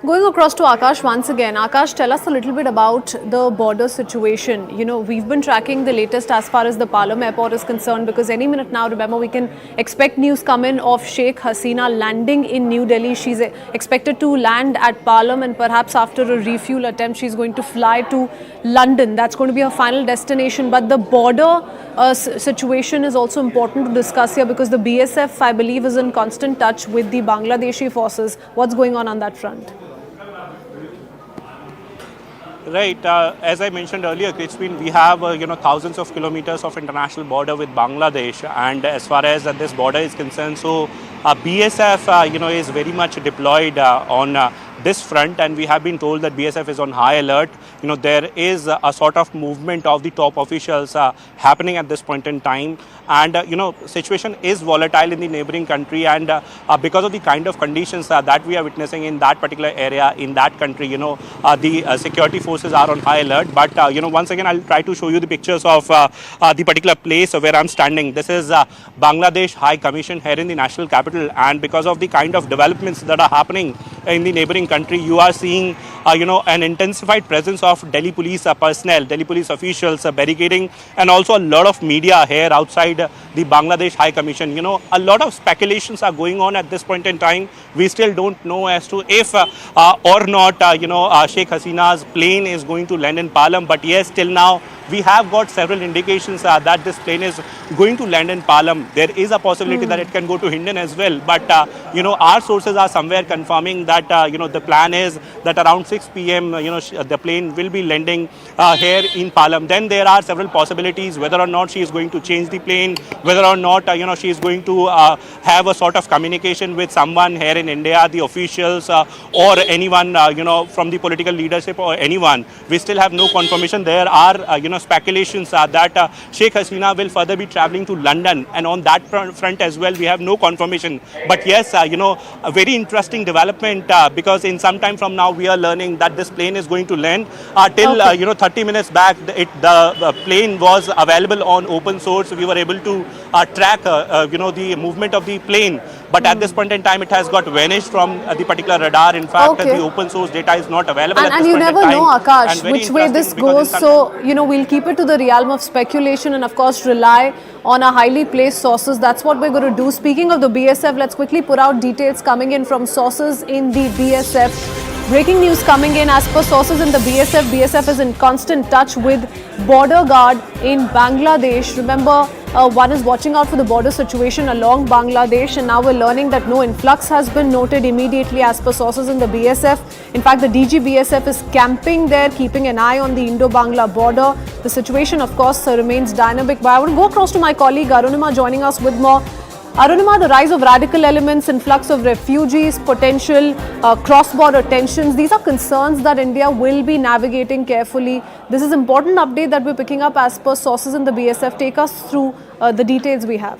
Going across to Akash once again. Akash, tell us a little bit about the border situation. You know, we've been tracking the latest as far as the Palam airport is concerned, because any minute now, remember, we can expect news come in of Sheikh Hasina landing in New Delhi. She's expected to land at Palam, and perhaps after a refuel attempt, she's going to fly to London. That's going to be her final destination. But the border situation is also important to discuss here, because the BSF, I believe, is in constant touch with the Bangladeshi forces. What's going on that front? Right, as I mentioned earlier, Crispin, we have thousands of kilometers of international border with Bangladesh, and as far as this border is concerned, so BSF is very much deployed on this front, and we have been told that BSF is on high alert. There is a sort of movement of the top officials happening at this point in time, and situation is volatile in the neighboring country, and because of the kind of conditions that we are witnessing in that particular area, in that country, the security forces are on high alert. But once again, I'll try to show you the pictures of the particular place where I'm standing. This is Bangladesh High Commission here in the national capital, and because of the kind of developments that are happening in the neighboring country, you are seeing an intensified presence of Delhi police personnel, Delhi police officials barricading, and also a lot of media here outside the Bangladesh High Commission. A lot of speculations are going on at this point in time. We still don't know as to if or not Sheikh Hasina's plane is going to land in Palam, but yes, till now we have got several indications that this plane is going to land in Palam. There is a possibility that it can go to Hindon as well, but our sources are somewhere confirming that the plan is that around 6 p.m. the plane will be landing here in Palam. Then there are several possibilities whether or not she is going to change the plane, whether or not she is going to have a sort of communication with someone here in India, the officials or anyone from the political leadership or anyone. We still have no confirmation. There are speculations that Sheikh Hasina will further be travelling to London, and on that front as well we have no confirmation. But yes, a very interesting development, because in some time from now we are learning that this plane is going to land. Till 30 minutes back the plane was available on open source. We were able to track the movement of the plane, but at this point in time it has got vanished from the particular radar. In fact, the open source data is not available at this point in time. And you never know, Akash, which way this goes. So we'll keep it to the realm of speculation and of course rely on our highly placed sources. That's what we're going to do. Speaking of the BSF, let's quickly put out details coming in from sources in the BSF. Breaking news coming in as per sources in the BSF. BSF is in constant touch with border guard in Bangladesh. Remember, one is watching out for the border situation along Bangladesh, and now we're learning that no influx has been noted immediately as per sources in the BSF. In fact, the DG BSF is camping there, keeping an eye on the Indo-Bangla border. The situation, of course, remains dynamic. But I want to go across to my colleague Arunima joining us with more. Arunima, the rise of radical elements, influx of refugees, potential cross-border tensions, these are concerns that India will be navigating carefully. This is an important update that we're picking up as per sources in the BSF. Take us through the details we have.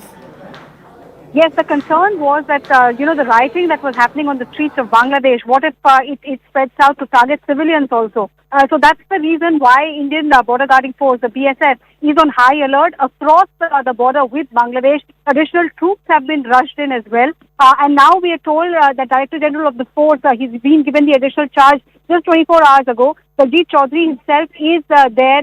Yes, the concern was that, the rioting that was happening on the streets of Bangladesh, what if it spreads out to target civilians also? So that's the reason why Indian Border Guarding Force, the BSF, is on high alert across the border with Bangladesh. Additional troops have been rushed in as well. And now we are told the Director General of the force, he's been given the additional charge just 24 hours ago. Sajid Chaudhary himself is there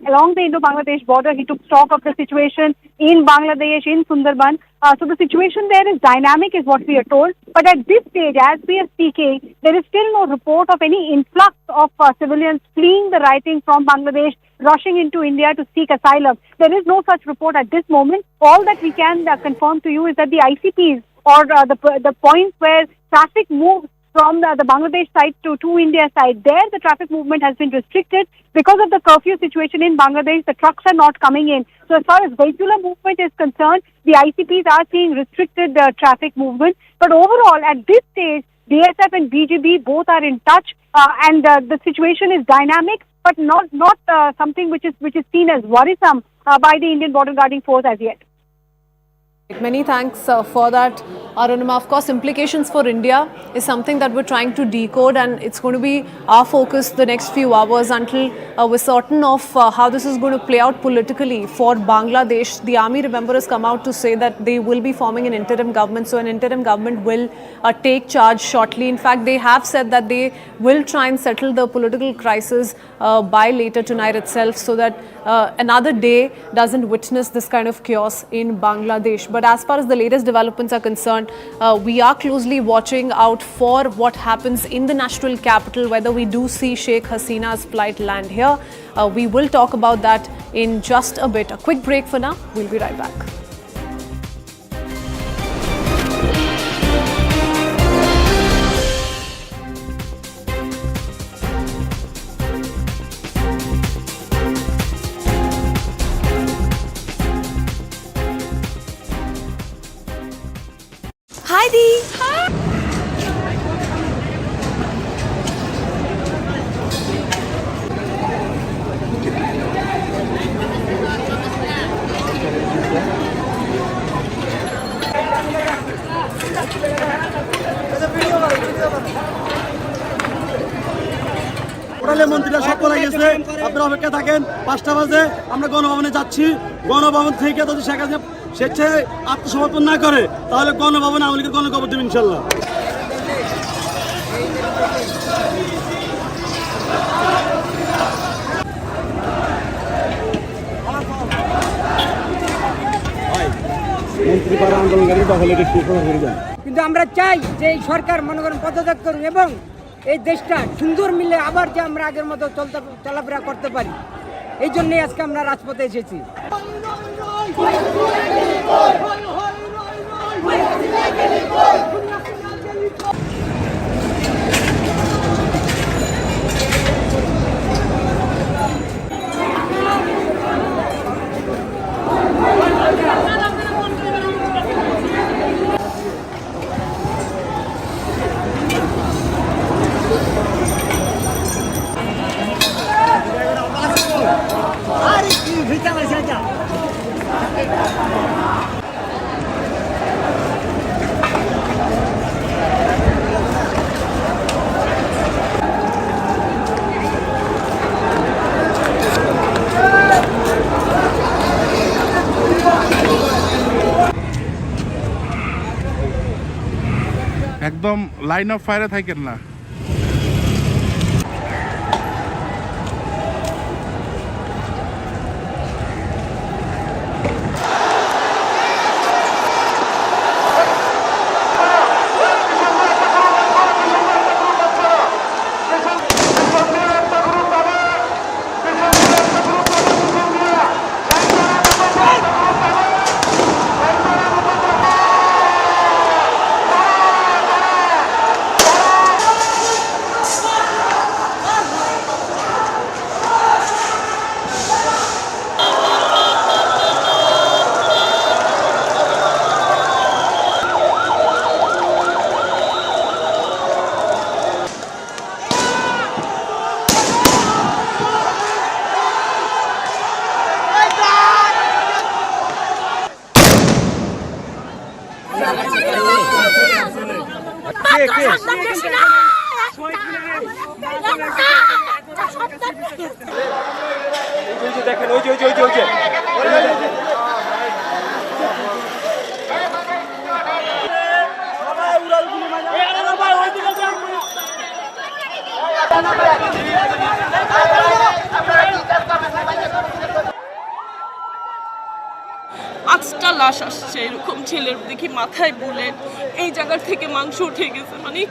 along the Indo-Bangladesh border. He took stock of the situation in Bangladesh, in Sundarban. So the situation there is dynamic is what we are told. But at this stage, as we are speaking, there is still no report of any influx of civilians fleeing the rioting from Bangladesh, rushing into India to seek asylum. There is no such report at this moment. All that we can confirm to you is that the ICPs or the point where traffic moves from the Bangladesh side to India side. There the traffic movement has been restricted because of the curfew situation in Bangladesh. The trucks are not coming in. So as far as vehicular movement is concerned, the ICPs are seeing restricted traffic movement. But overall, at this stage, DSF and BGB both are in touch, and the situation is dynamic, but not something which is seen as worrisome by the Indian Border Guarding Force as yet. Many thanks for that, Arunima. Of course, implications for India is something that we're trying to decode, and it's going to be our focus the next few hours until we're certain of how this is going to play out politically for Bangladesh. The army, remember, has come out to say that they will be forming an interim government. So an interim government will take charge shortly. In fact, they have said that they will try and settle the political crisis by later tonight itself, so that another day doesn't witness this kind of chaos in Bangladesh. But as far as the latest developments are concerned, we are closely watching out for what happens in the national capital, whether we do see Sheikh Hasina's flight land here. We will talk about that in just a bit. A quick break for now. We'll be right back. Hi Dee. Hi. মন্ত্রীরা সব পড়ে গেছে, আপনারা অপেক্ষা থাকেন। 5টা বাজে আমরা গণভবনে যাচ্ছি। গণভবন থেকে যদি শেখ হাসিনা স্বেচ্ছায় আত্মসমর্পণ না করে, তাহলে গণভবনে আওয়ামী লীগের গণকবর দেব ইনশাল্লাহ। কিন্তু আমরা চাই যে এই সরকার মনে করেন পদত্যাগ করুন এবং এই দেশটা সুন্দর মিলে আবার যে আমরা আগের মতো চলাফেরা করতে পারি, এই জন্যই আজকে আমরা রাজপথে এসেছি। একদম লাইন অফ ফায়ারে থাকেন না। দেখেন ওই যে পাঁচটা লাশ আসছে এরকম ছেলের, দেখি মাথায় বুলেট, এই জায়গার থেকে মাংস উঠে গেছে। মানে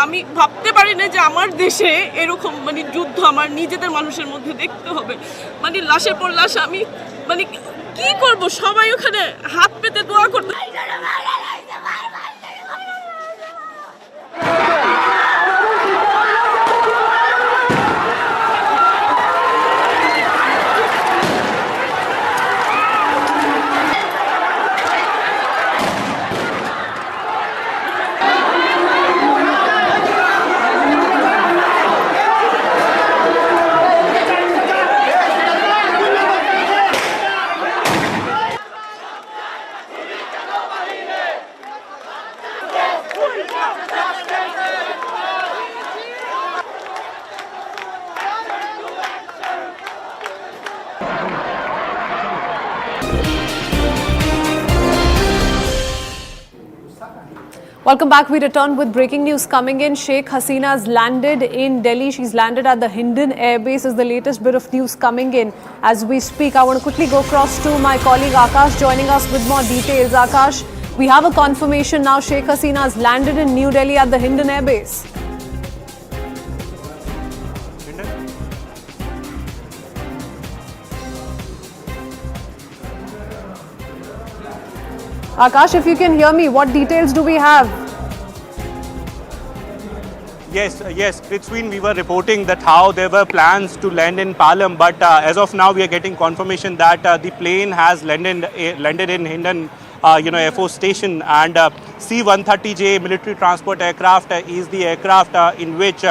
আমি ভাবতে পারি না যে আমার দেশে এরকম মানে যুদ্ধ আমার নিজেদের মানুষের মধ্যে দেখতে হবে। মানে লাশের পর লাশ, আমি মানে কি করব, সবাই ওখানে হাত পেতে দোয়া করতে। Welcome back. We return with breaking news coming in. Sheikh Hasina has landed in Delhi. She's landed at the Hindon Air Base is the latest bit of news coming in as we speak. I want to quickly go across to my colleague Akash joining us with more details. Akash, we have a confirmation now. Sheikh Hasina has landed in New Delhi at the Hindon Air Base. Akash, if you can hear me, what details do we have? Yes, Prithwin, we were reporting that how there were plans to land in Palam, but as of now we are getting confirmation that the plane has landed in Hindon, Air Force Station, and C-130J military transport aircraft is the aircraft in which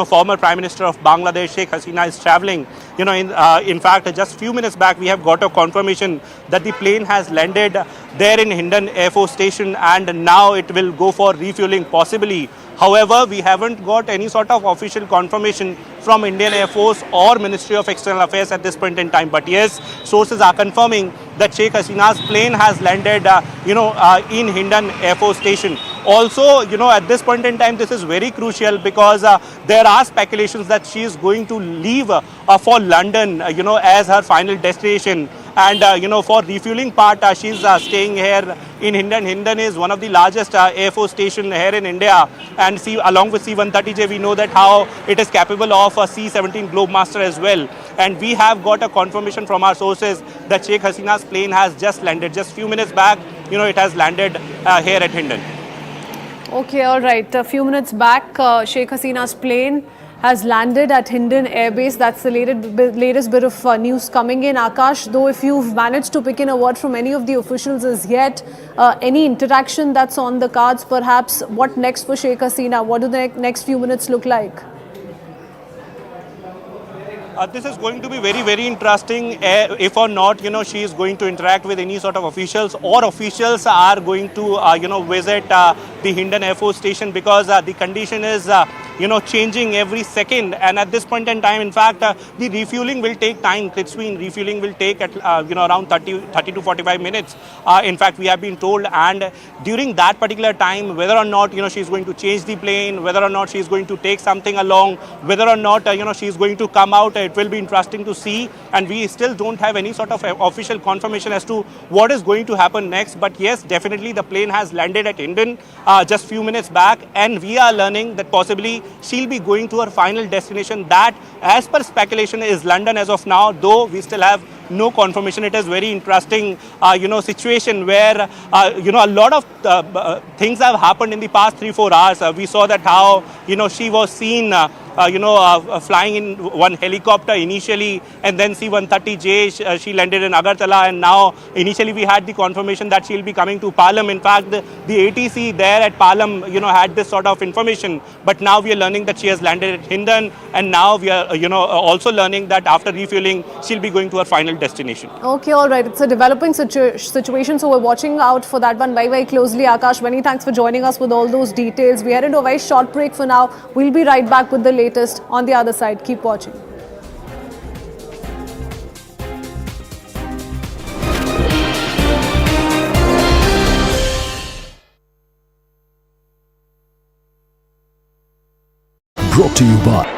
former Prime Minister of Bangladesh Sheikh Hasina is travelling. In fact, just a few minutes back we have got a confirmation that the plane has landed there in Hindon Air Force Station, and now it will go for refueling possibly. However, we haven't got any sort of official confirmation from Indian Air Force or Ministry of External Affairs at this point in time. But yes, sources are confirming that Sheikh Hasina's plane has landed, in Hindon Air Force Station. Also, at this point in time, this is very crucial because there are speculations that she is going to leave for London, as her final destination. And, for refueling part, she's staying here in Hindon. Hindon is one of the largest Air Force station here in India. And along with C-130J, we know that how it is capable of a C-17 Globemaster as well. And we have got a confirmation from our sources that Sheikh Hasina's plane has just landed. Just few minutes back, it has landed here at Hindon. Okay, all right. A few minutes back, Sheikh Hasina's plane has landed at Hindon Air Base. That's the latest bit of news coming in. Akash, though, if you've managed to pick in a word from any of the officials as yet, any interaction that's on the cards, perhaps, what next for Sheikh Hasina? What do the next few minutes look like? This is going to be very, very interesting. If or not, she is going to interact with any sort of officials, or officials are going to, visit the Hindon Air Force Station, because the condition is, changing every second. And at this point in time, in fact, the refueling will take time. Refueling will take at, around 30 to 45 minutes. In fact, we have been told. And during that particular time, whether or not, she is going to change the plane, whether or not she is going to take something along, whether or not, she is going to come out, it will be interesting to see. And we still don't have any sort of official confirmation as to what is going to happen next. But yes, definitely the plane has landed at Hindon just few minutes back. And we are learning that possibly she'll be going to her final destination, that as per speculation is London as of now, though we still have no confirmation. It is very interesting, situation where, a lot of things have happened in the past 3-4 hours. We saw that how, she was seen flying in one helicopter initially, and then C-130J, she landed in Agartala, and now initially we had the confirmation that she'll be coming to Palam. In fact, the ATC there at Palam, had this sort of information, but now we are learning that she has landed at Hindon, and now we are, also learning that after refueling, she'll be going to her final destination. Okay, all right. It's a developing situation, so we're watching out for that one very, very closely. Akash, many thanks for joining us with all those details. We are into a very short break for now. We'll be right back with the latest on the other side. Keep watching. Brought to you by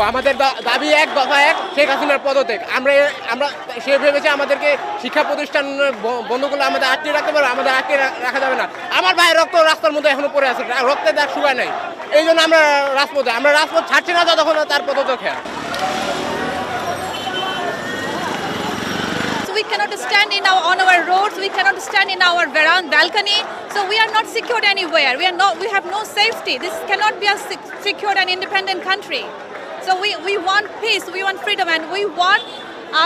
আমাদের দাবি এক দফা এক, শেখ হাসিনার পদত্যাগ। আমরা সে ভেবেছে আমাদেরকে শিক্ষা প্রতিষ্ঠান বন্ধ করলে আমাদের আটকে রাখতে পারবে, আমাদের আটকে রাখা যাবে না। আমার ভাই রক্ত রাস্তার মধ্যে এখনো পড়ে আছে, রক্তের দাগ শুকায় নাই। এই জন্য আমরা রাজপথ ছাড়ছি না যতক্ষণ তার পদত্যাগ হয়। We cannot stand on our roads. We cannot stand in our balcony. So we are not secured anywhere. We have no safety. This cannot be a secured and independent country. So we want peace. We want freedom, and we want a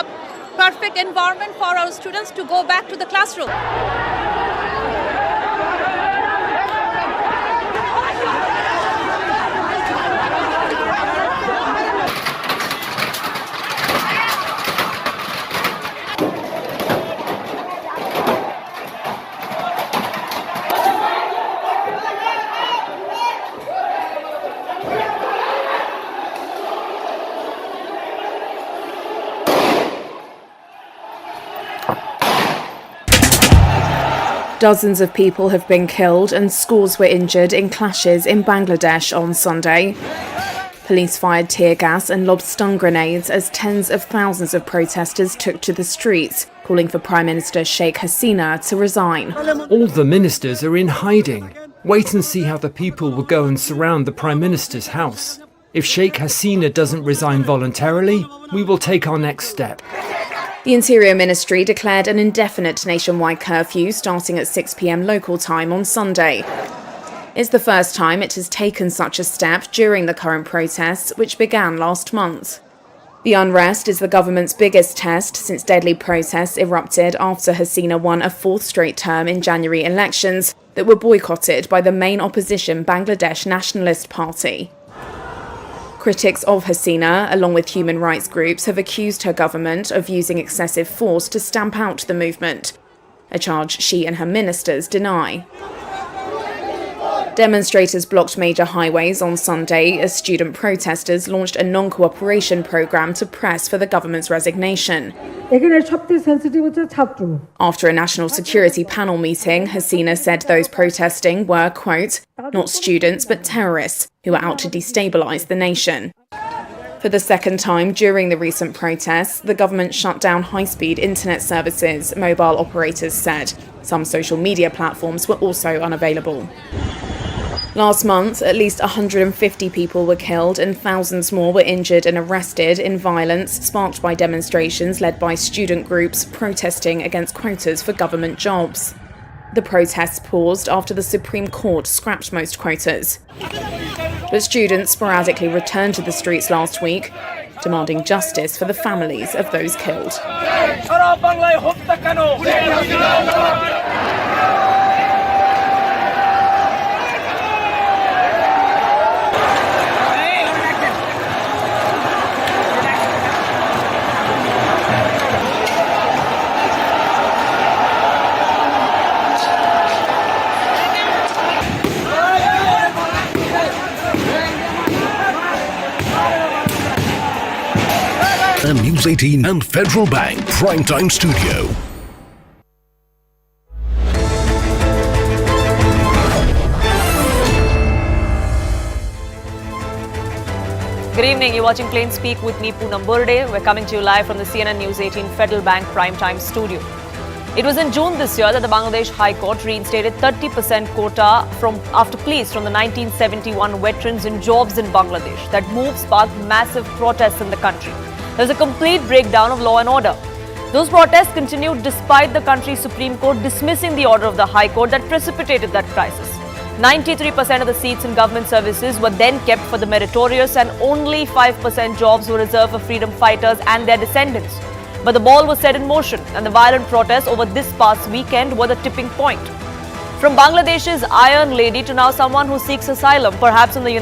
perfect environment for our students to go back to the classroom. Dozens of people have been killed and scores were injured in clashes in Bangladesh on Sunday. Police fired tear gas and lobbed stun grenades as tens of thousands of protesters took to the streets, calling for Prime Minister Sheikh Hasina to resign. All the ministers are in hiding. Wait and see how the people will go and surround the Prime Minister's house. If Sheikh Hasina doesn't resign voluntarily, we will take our next step. The Interior Ministry declared an indefinite nationwide curfew starting at 6 p.m. local time on Sunday. It's the first time it has taken such a step during the current protests, which began last month. The unrest is the government's biggest test since deadly protests erupted after Hasina won a fourth straight term in January elections that were boycotted by the main opposition Bangladesh Nationalist Party. Critics of Hasina, along with human rights groups, have accused her government of using excessive force to stamp out the movement, a charge she and her ministers deny. Demonstrators blocked major highways on Sunday as student protesters launched a non-cooperation program to press for the government's resignation. After a national security panel meeting, Hasina said those protesting were, quote, not students but terrorists who are out to destabilise the nation. For the second time during the recent protests, the government shut down high-speed internet services, mobile operators said. Some social media platforms were also unavailable. Last month, at least 150 people were killed and thousands more were injured and arrested in violence sparked by demonstrations led by student groups protesting against quotas for government jobs. The protests paused after the Supreme Court scrapped most quotas. But students sporadically returned to the streets last week, demanding justice for the families of those killed. News 18 and Federal Bank Primetime Studio. Good evening. You're watching Plain Speak with me, Poonam Burde. We're coming to you live from the CNN News 18 Federal Bank Primetime Studio. It was in June this year that the Bangladesh High Court reinstated 30% quota after pleas from the 1971 veterans in jobs in Bangladesh. That move sparked massive protests in the country. There was a complete breakdown of law and order. Those protests continued despite the country's Supreme Court dismissing the order of the High Court that precipitated that crisis. 93% of the seats in government services were then kept for the meritorious and only 5% jobs were reserved for freedom fighters and their descendants. But the ball was set in motion and the violent protests over this past weekend were the tipping point. From Bangladesh's Iron Lady to now someone who seeks asylum, perhaps in the